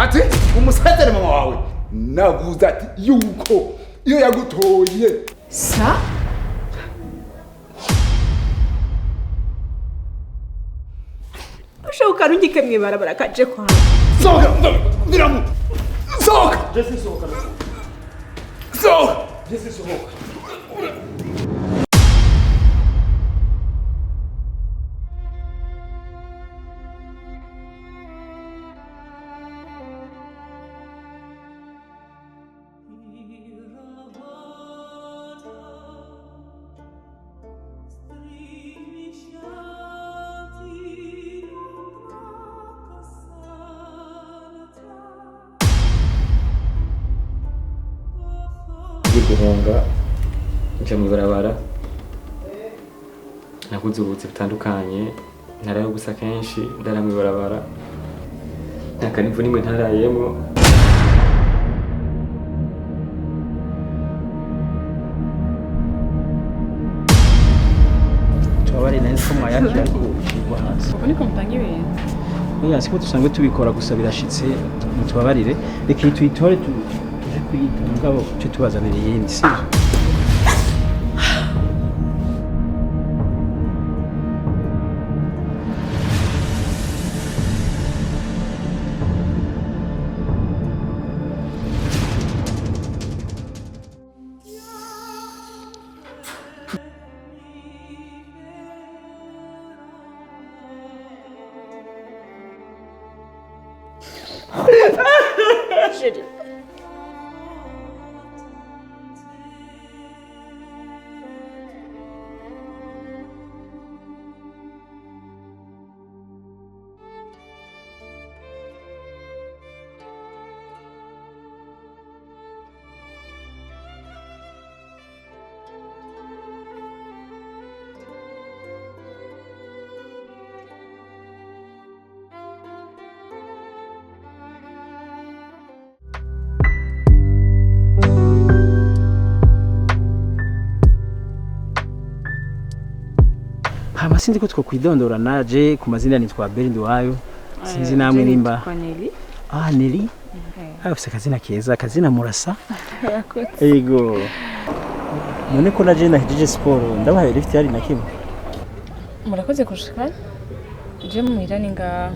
ati umusazere mama wawe navuze ati yuko iyo yagutoye sa ushoka rungike mwibarabara kaje kwa sohoka ndiramu sohoka Jesse sohoka sohoka Jesse sohoka guhunga nja mu barabara nakuze ubutse butandukanye ntarayo gusa kenshi ndara mu barabara nakanivu nimwe ntarayemo tubabari neza ko mwayakira kugwa hasi uko niko mutanga ibintu oya siko dusanzwe tubikora gusa birashitse mutubabarire reka tuyitore tuje kuyita mugabo cyo tubazanira yindi sivyo Chérie. hama sinzi ko twokwidondora naje ku mazina nitwa Berindi wayo sinzi namwe nimba Neli afise kazina keza kazina murasa yego none ko naje nahijije sport ndabahaye lift yari na kimwe Murakoze kushika je muhira ninga